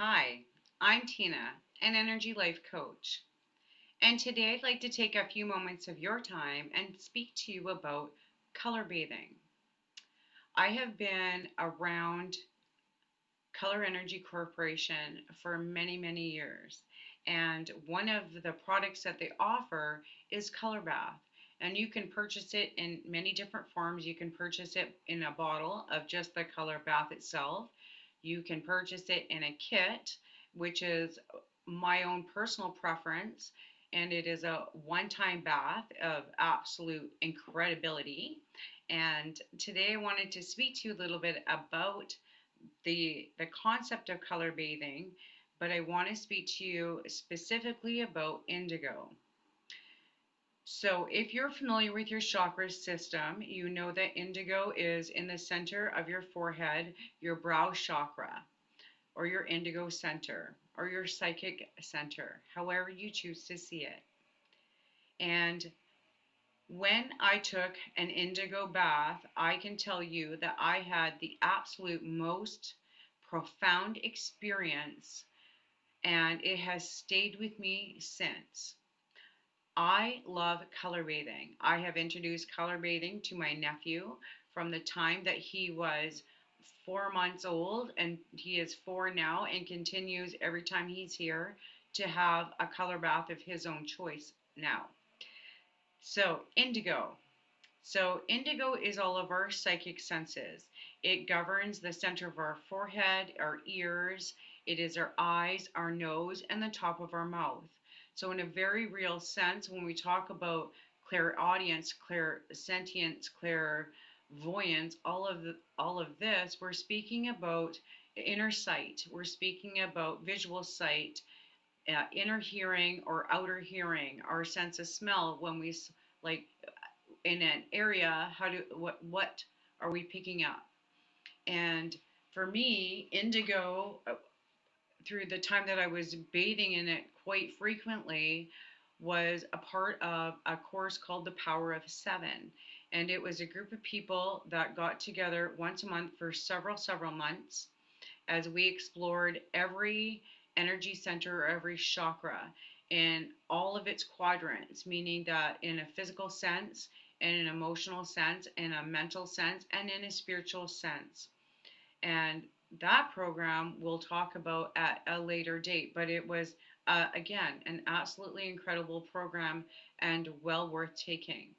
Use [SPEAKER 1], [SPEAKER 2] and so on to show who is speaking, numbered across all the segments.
[SPEAKER 1] Hi, I'm Tina, an energy life coach, and today I'd like to take a few moments of your time and speak to you about color bathing. I have been around Color Energy Corporation for many, many years, and one of the products that they offer is Color Bath. And you can purchase it in many different forms. You can purchase it in a bottle of just the Color Bath itself. You can purchase it in a kit, which is my own personal preference. And it is a one time bath of absolute incredibility. And today I wanted to speak to you a little bit about the concept of color bathing, but I want to speak to you specifically about indigo. So, if you're familiar with your chakra system, you know that indigo is in the center of your forehead, your brow chakra, or your indigo center, or your psychic center, however you choose to see it. And when I took an indigo bath, I can tell you that I had the absolute most profound experience, and it has stayed with me since. I love color bathing. I have introduced color bathing to my nephew from the time that he was 4 months old, and he is four now and continues every time he's here to have a color bath of his own choice now. So, indigo. So, indigo is all of our psychic senses. It governs the center of our forehead, our ears, it is our eyes, our nose, and the top of our mouth. So, in a very real sense, when we talk about clairaudience, clairsentience, clairvoyance, all of this, we're speaking about inner sight. We're speaking about visual sight, inner hearing or outer hearing, our sense of smell when we like in an area, what are we picking up? And for me, indigo, through the time that I was bathing in it quite frequently, was a part of a course called the Power of Seven. And it was a group of people that got together once a month for several months as we explored every energy center or every chakra in all of its quadrants, meaning that in a physical sense, in an emotional sense, in a mental sense, and in a spiritual sense. And that program we'll talk about at a later date, but it was, again, an absolutely incredible program and well worth taking.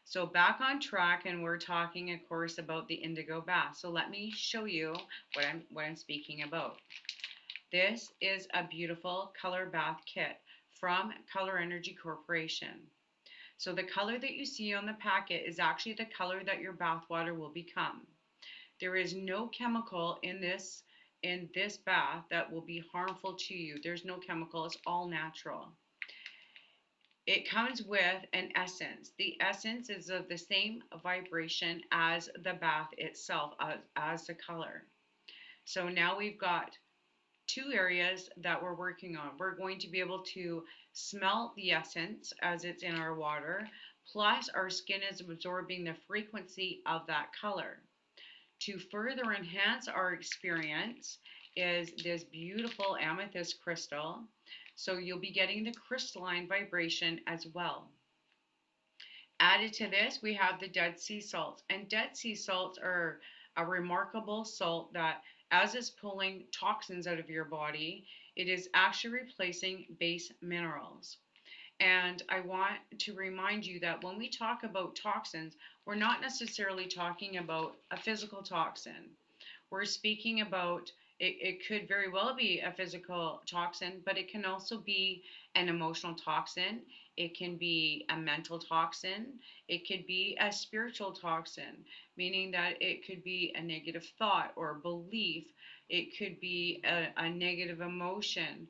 [SPEAKER 1] So back on track, and we're talking, of course, about the indigo bath. So let me show you what I'm speaking about. This is a beautiful color bath kit from Color Energy Corporation. So the color that you see on the packet is actually the color that your bath water will become. There is no chemical in this bath that will be harmful to you. There's no chemical, it's all natural. It comes with an essence. The essence is of the same vibration as the bath itself, as the color. So now we've got two areas that we're working on. We're going to be able to smell the essence as it's in our water, plus our skin is absorbing the frequency of that color. To further enhance our experience is this beautiful amethyst crystal. So you'll be getting the crystalline vibration as well. Added to this, we have the Dead Sea salts. And Dead Sea salts are a remarkable salt that, as it's pulling toxins out of your body, it is actually replacing base minerals. And I want to remind you that when we talk about toxins, we're not necessarily talking about a physical toxin. We're speaking about it could very well be a physical toxin, but it can also be an emotional toxin. It can be a mental toxin. It could be a spiritual toxin, meaning that it could be a negative thought or belief. It could be a negative emotion.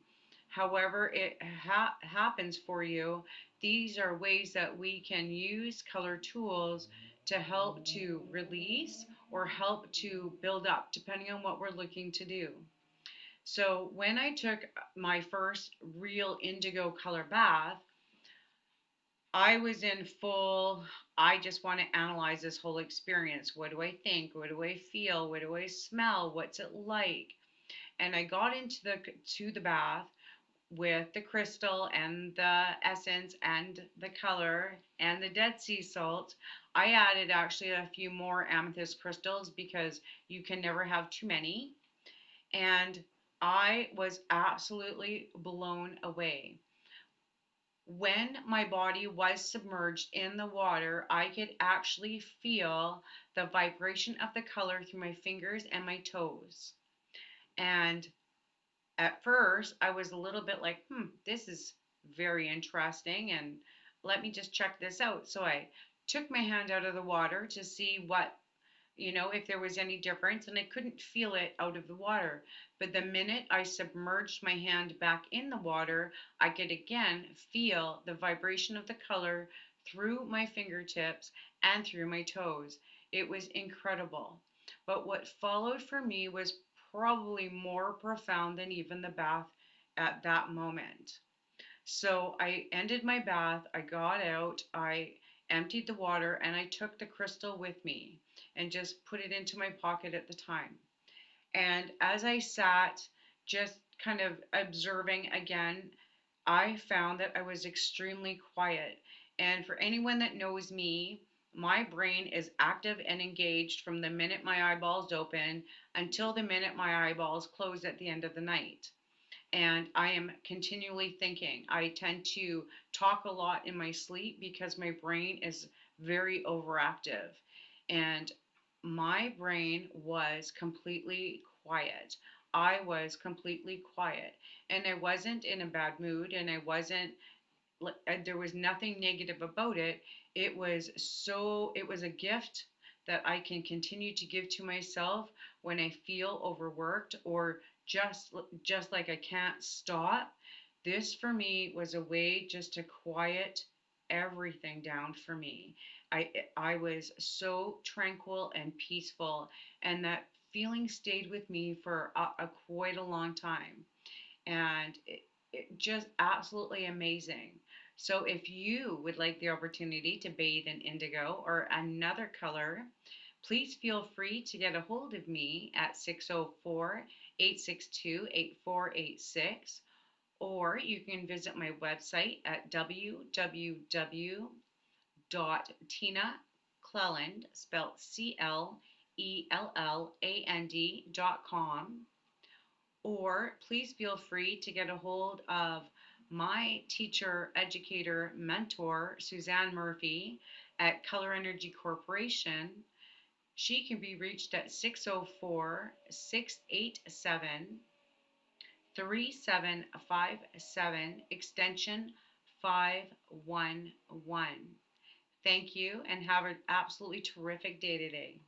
[SPEAKER 1] However, it happens for you, these are ways that we can use color tools to help to release or help to build up, depending on what we're looking to do. So when I took my first real indigo color bath, I was in full, I just want to analyze this whole experience. What do I think? What do I feel? What do I smell? What's it like? and I got into the bath with the crystal and the essence and the color and the Dead Sea salt. I added actually a few more amethyst crystals because you can never have too many. And I was absolutely blown away. When my body was submerged in the water, I could actually feel the vibration of the color through my fingers and my toes. And at first, I was a little bit like, this is very interesting, and let me just check this out. So I took my hand out of the water to see what, if there was any difference, and I couldn't feel it out of the water. But the minute I submerged my hand back in the water, I could again feel the vibration of the color through my fingertips and through my toes. It was incredible. But what followed for me was probably more profound than even the bath at that moment. So I ended my bath, I got out, I emptied the water, and I took the crystal with me and just put it into my pocket at the time. And as I sat just kind of observing again, I found that I was extremely quiet. And for anyone that knows me, my brain is active and engaged from the minute my eyeballs open until the minute my eyeballs close at the end of the night, and I am continually thinking. I tend to talk a lot in my sleep because my brain is very overactive. And my brain was completely quiet. I was completely quiet. And I wasn't in a bad mood, and I wasn't there was nothing negative about it. It was a gift that I can continue to give to myself when I feel overworked or just like I can't stop. This for me was a way just to quiet everything down for me. I was so tranquil and peaceful, and that feeling stayed with me for a quite a long time, and it just absolutely amazing. So if you would like the opportunity to bathe in indigo or another color, please feel free to get a hold of me at 604 862 8486, or you can visit my website at www.tinacleland, spelled CLELLAND.com, or please feel free to get a hold of my teacher, educator, mentor, Suzanne Murphy at Color Energy Corporation. She can be reached at 604 687 3757, extension 511. Thank you and have an absolutely terrific day today.